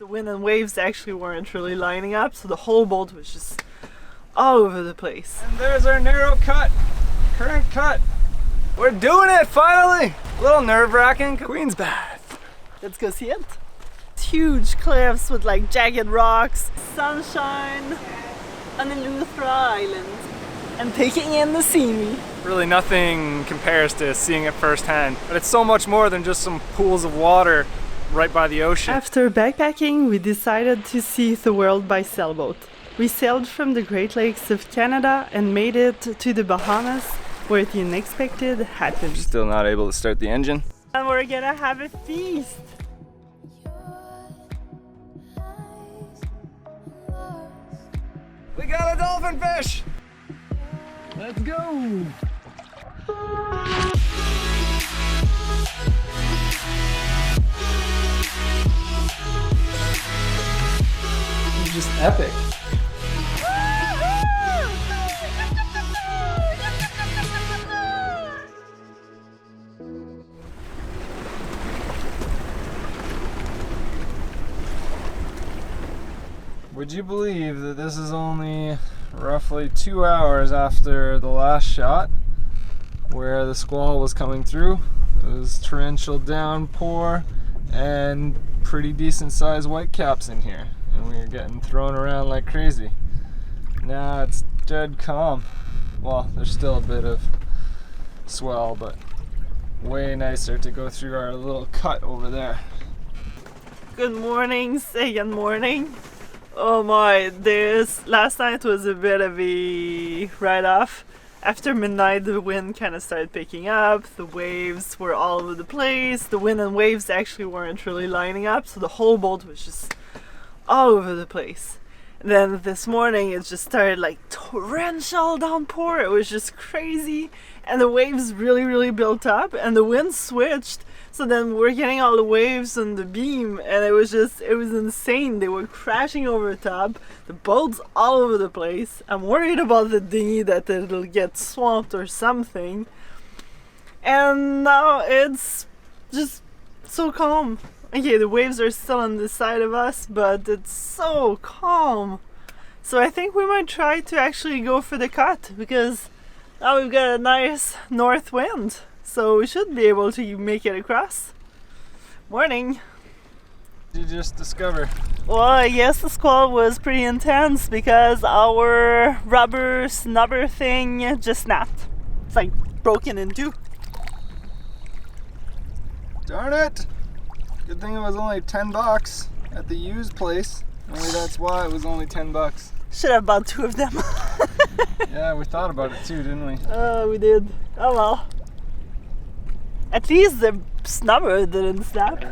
The wind and waves actually weren't really lining up, so the whole boat was just all over the place. And there's our narrow cut, current cut. We're doing it finally! A little nerve-wracking. Queen's Bath. Let's go see it. Huge cliffs with like jagged rocks, sunshine on Eleuthera Island, and taking in the scenery. Really nothing compares to seeing it firsthand, but it's so much more than just some pools of water right by the ocean. After backpacking, we decided to see the world by sailboat. We sailed from the Great Lakes of Canada and made it to the Bahamas, where the unexpected happened. Still not able to start the engine. And we're gonna have a feast! We got a dolphin fish! Let's go! It's just epic. Would you believe that this is only roughly 2 hours after the last shot where the squall was coming through? It was torrential downpour and pretty decent sized whitecaps in here, and we were getting thrown around like crazy. Now it's dead calm. Well, there's still a bit of swell, but way nicer to go through our little cut over there. Good morning, second morning. Oh my, this last night was a bit of a write-off. After midnight the wind kind of started picking up, the waves were all over the place, the wind and waves actually weren't really lining up, so the whole boat was just all over the place. And then this morning it just started like torrential downpour, it was just crazy, and the waves really built up and the wind switched. So then we're getting all the waves on the beam, and it was insane. They were crashing over the top, the boat's all over the place. I'm worried about the dinghy that it'll get swamped or something. And now it's just so calm. Okay, the waves are still on the side of us, but it's so calm. So I think we might try to actually go for the cut, because now we've got a nice north wind. So we should be able to make it across. Morning! What did you just discover? Well, I guess the squall was pretty intense because our rubber snubber thing just snapped. It's like broken in two. Darn it! Good thing it was only $10 at the used place. Maybe that's why it was only $10. Should have bought 2 of them. Yeah, we thought about it too, didn't we? Oh, we did. Oh well. At least the snubber didn't snap.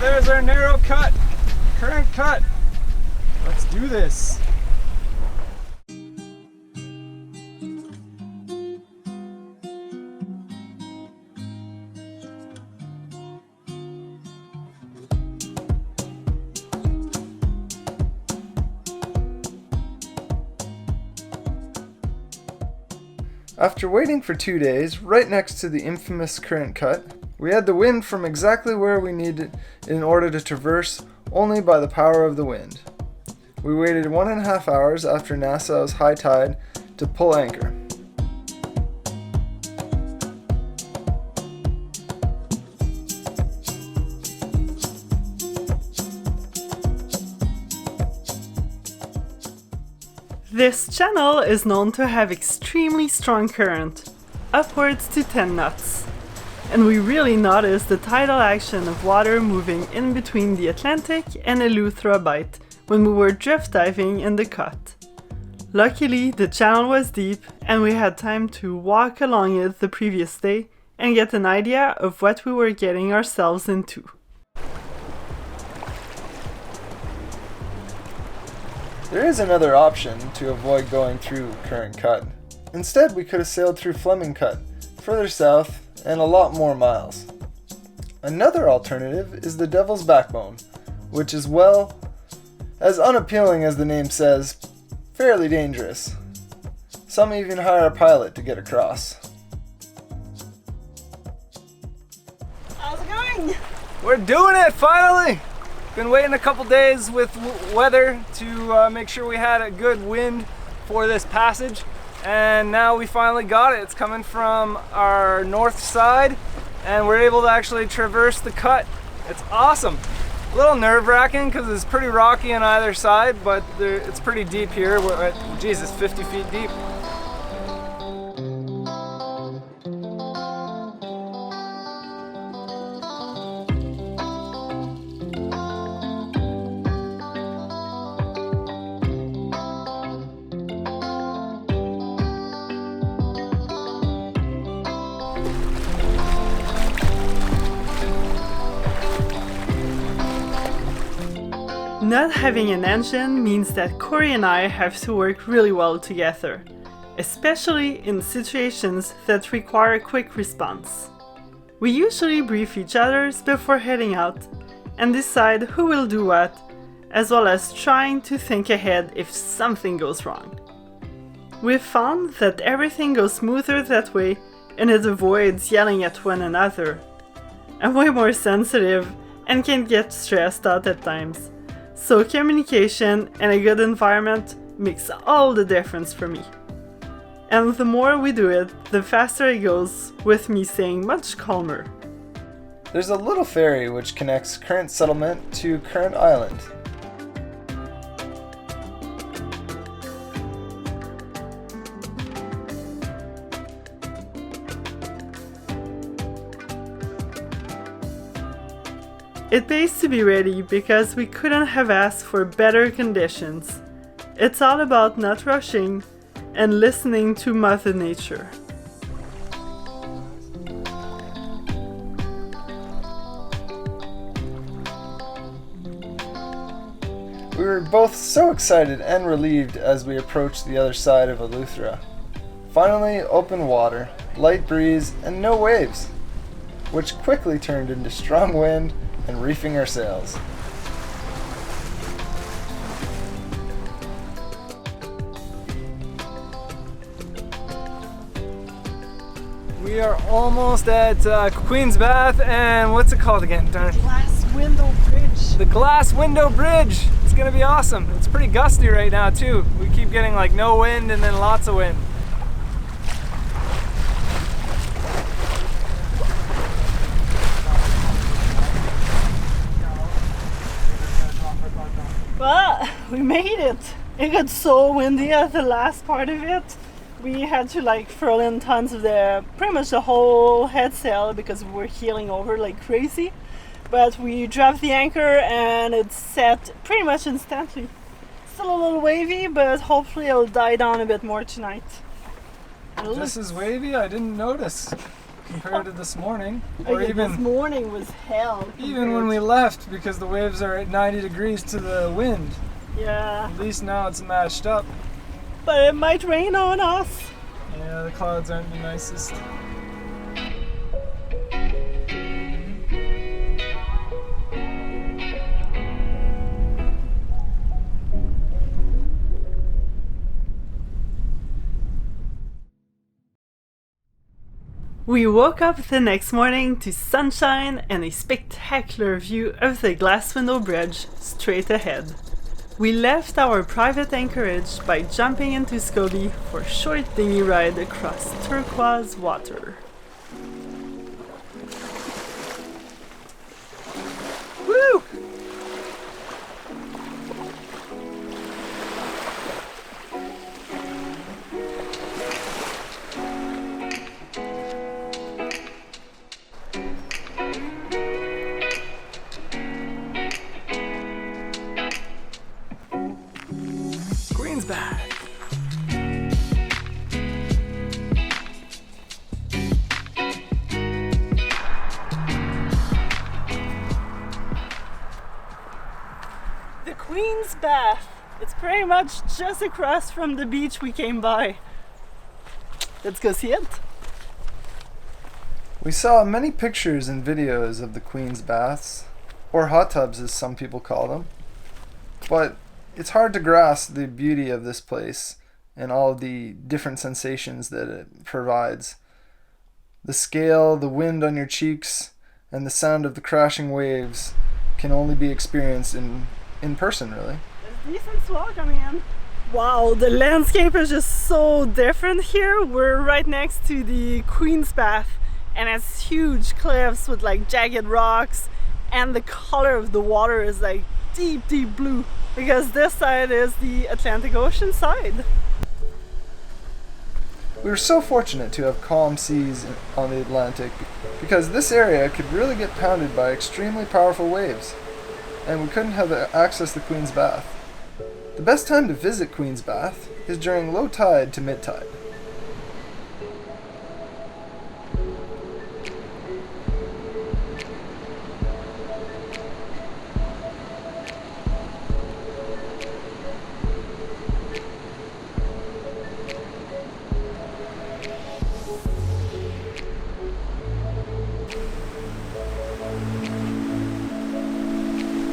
There's our narrow cut, current cut. Let's do this. After waiting for 2 days, right next to the infamous current cut, we had the wind from exactly where we needed in order to traverse only by the power of the wind. We waited 1.5 hours after Nassau's high tide to pull anchor. This channel is known to have extremely strong current, upwards to 10 knots. and we really noticed the tidal action of water moving in between the Atlantic and Eleuthera Bight when we were drift diving in the cut. Luckily, the channel was deep and we had time to walk along it the previous day and get an idea of what we were getting ourselves into. There is another option to avoid going through Current Cut. Instead, we could have sailed through Fleming Cut, further south and a lot more miles. Another alternative is the Devil's Backbone, which is, well, as unappealing as the name says, fairly dangerous. Some even hire a pilot to get across. How's it going? We're doing it, finally! Been waiting a couple days with weather to make sure we had a good wind for this passage, and now we finally got it. It's coming from our north side and we're able to actually traverse the cut. It's awesome. A little nerve-wracking because it's pretty rocky on either side, but it's pretty deep here. Jesus, 50 feet deep. Not having an engine means that Corey and I have to work really well together, especially in situations that require a quick response. We usually brief each other before heading out and decide who will do what, as well as trying to think ahead if something goes wrong. We've found that everything goes smoother that way and it avoids yelling at one another. I'm way more sensitive and can get stressed out at times. So communication and a good environment makes all the difference for me. And the more we do it, the faster it goes, with me staying much calmer. There's a little ferry which connects Current Settlement to Current Island. It pays to be ready because we couldn't have asked for better conditions. It's all about not rushing and listening to Mother Nature. We were both so excited and relieved as we approached the other side of Eleuthera. Finally, open water, light breeze, and no waves, which quickly turned into strong wind and reefing our sails. We are almost at Queen's Bath and what's it called again? Darn it. Glass Window Bridge. The Glass Window Bridge. It's gonna be awesome. It's pretty gusty right now too. We keep getting like no wind and then lots of wind. Well, we made it. It got so windy at the last part of it. We had to like throw in tons of pretty much the whole head sail because we were heeling over like crazy. But we dropped the anchor and it set pretty much instantly. Still a little wavy, but hopefully it'll die down a bit more tonight. This is wavy? I didn't notice compared to this morning. Or Okay, even this morning was hell. even when we left because the waves are at 90 degrees to the wind. Yeah, At least now it's matched up. but it might rain on us. Yeah, the clouds aren't the nicest. We woke up the next morning to sunshine and a spectacular view of the Glass Window Bridge straight ahead. We left our private anchorage by jumping into SCOBY for a short dinghy ride across turquoise water. Woo! Bath. The Queen's Bath. It's pretty much just across from the beach we came by. Let's go see it. We saw many pictures and videos of the Queen's Baths, or hot tubs as some people call them, but it's hard to grasp the beauty of this place and all of the different sensations that it provides. The scale, the wind on your cheeks, and the sound of the crashing waves can only be experienced in person, really. There's decent swell coming in. Wow, the landscape is just so different here. We're right next to the Queen's Bath, and it's huge cliffs with like jagged rocks, and the color of the water is like deep blue, because this side is the Atlantic Ocean side. We were so fortunate to have calm seas on the Atlantic, because this area could really get pounded by extremely powerful waves, and we couldn't have access to Queen's Bath. The best time to visit Queen's Bath is during low tide to mid tide.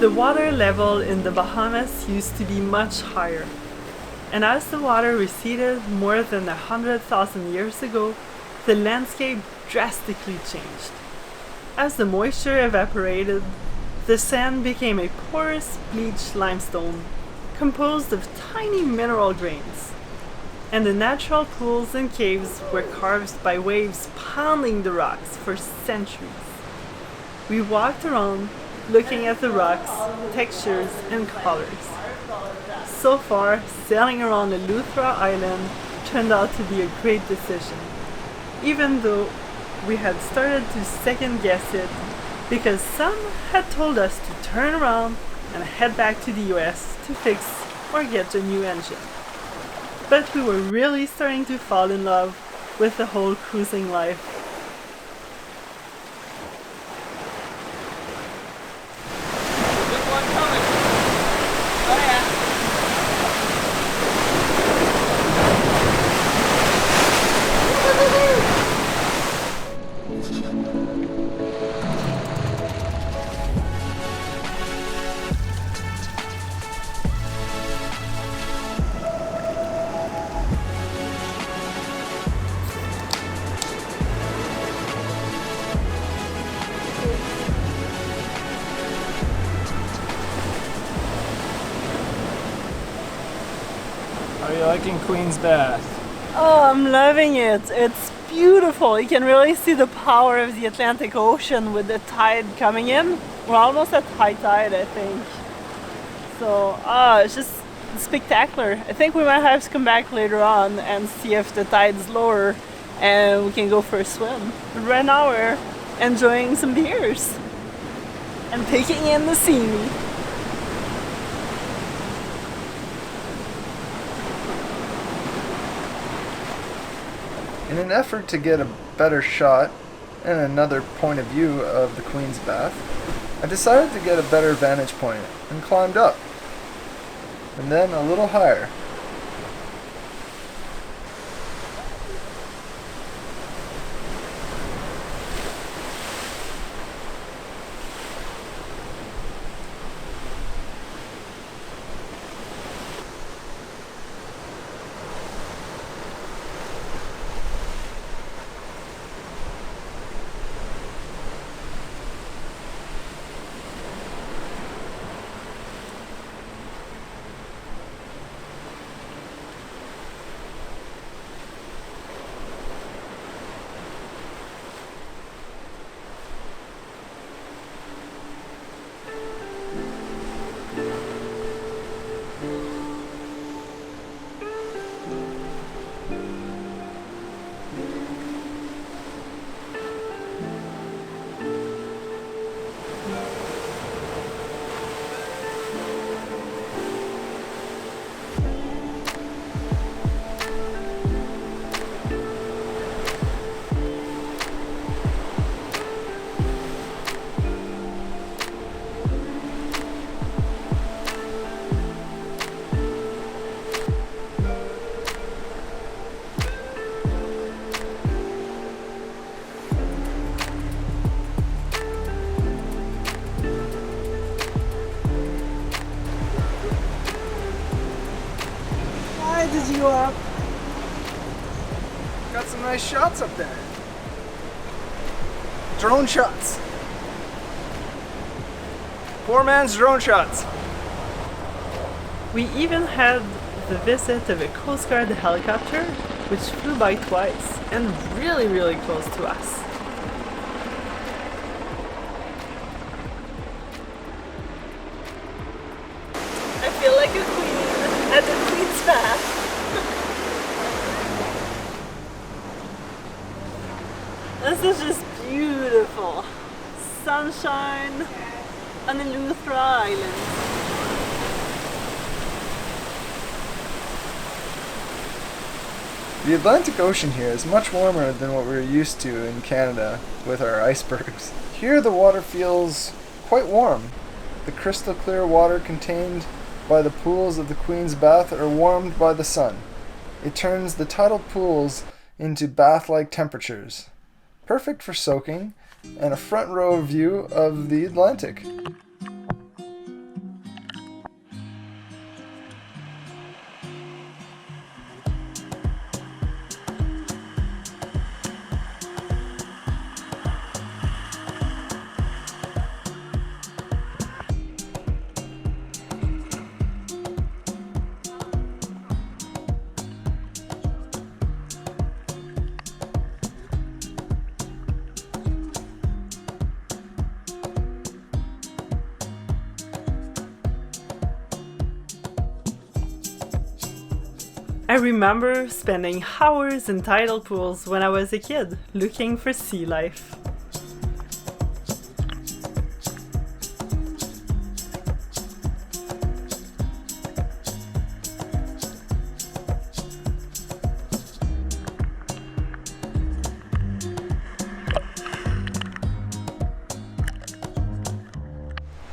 The water level in the Bahamas used to be much higher, and as the water receded more than 100,000 years ago, the landscape drastically changed. As the moisture evaporated, the sand became a porous bleached limestone composed of tiny mineral grains, and the natural pools and caves were carved by waves pounding the rocks for centuries. We walked around looking at the rocks, textures, and colors. So far, sailing around Eleuthera island turned out to be a great decision, even though we had started to second guess it because some had told us to turn around and head back to the US to fix or get a new engine. But we were really starting to fall in love with the whole cruising life. Are you liking Queen's Bath? Oh, I'm loving it. It's beautiful. You can really see the power of the Atlantic Ocean with the tide coming in. We're almost at high tide, I think. So, it's just spectacular. I think we might have to come back later on and see if the tide's lower and we can go for a swim. But right now we're enjoying some beers and taking in the scenery. In an effort to get a better shot and another point of view of the Queen's Bath, I decided to get a better vantage point and climbed up, and then a little higher. did you go up? Got some nice shots up there. Drone shots. Poor man's drone shots. We even had the visit of a Coast Guard helicopter, which flew by twice and really, really close to us. I feel like a queen at the Queen's Bath. This is just beautiful. Sunshine on Eleuthera Island. The Atlantic Ocean here is much warmer than what we're used to in Canada with our icebergs. Here the water feels quite warm. The crystal clear water contained by the pools of the Queen's Bath are warmed by the sun. It turns the tidal pools into bath-like temperatures. Perfect for soaking and a front row view of the Atlantic. I remember spending hours in tidal pools when I was a kid, looking for sea life.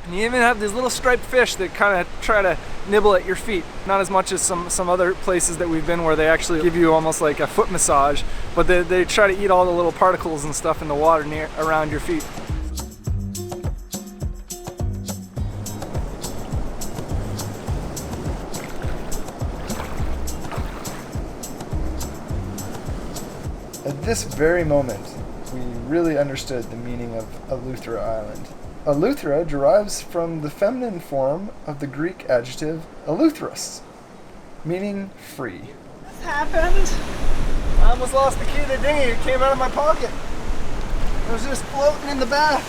And you even have these little striped fish that kind of try to nibble at your feet. Not as much as some other places that we've been where they actually give you almost like a foot massage, but they try to eat all the little particles and stuff in the water around your feet. At this very moment, we really understood the meaning of Eleuthera Island. Eleuthera derives from the feminine form of the Greek adjective eleutherus, meaning free. This happened. I almost lost the key to the dinghy. It came out of my pocket. It was just floating in the bath.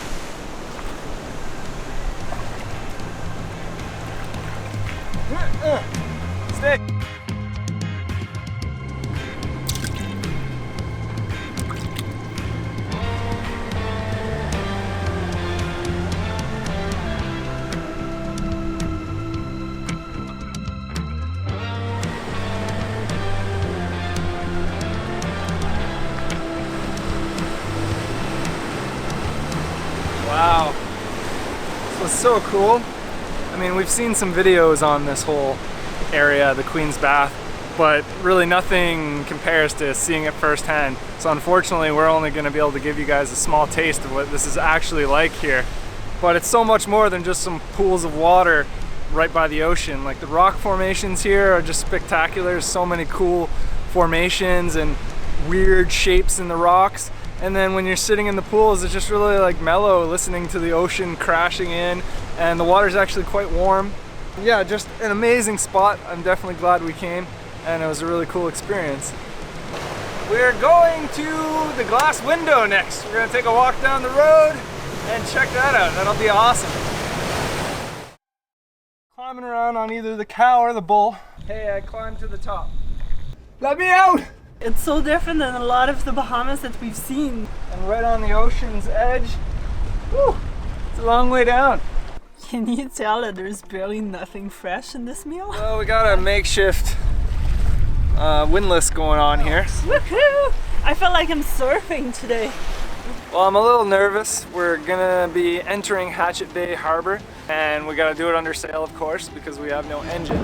Stay. Wow, this was so cool. I mean, we've seen some videos on this whole area, the Queen's Bath, but really nothing compares to seeing it firsthand. So unfortunately, we're only going to be able to give you guys a small taste of what this is actually like here. But it's so much more than just some pools of water right by the ocean. Like the rock formations here are just spectacular. There's so many cool formations and weird shapes in the rocks. And then when you're sitting in the pools, it's just really like mellow, listening to the ocean crashing in, and the water's actually quite warm. Yeah, just an amazing spot. I'm definitely glad we came, and it was a really cool experience. We're going to the glass window next. We're gonna take a walk down the road and check that out. That'll be awesome. Climbing around on either the cow or the bull. Hey, I climbed to the top. Let me out! It's so different than a lot of the Bahamas that we've seen. And right on the ocean's edge. Whew, it's a long way down. Can you tell that there's barely nothing fresh in this meal? Well, we got a makeshift windlass going on here. Woohoo! I feel like I'm surfing today. Well, I'm a little nervous. We're gonna be entering Hatchet Bay Harbor, and we gotta do it under sail, of course, because we have no engine.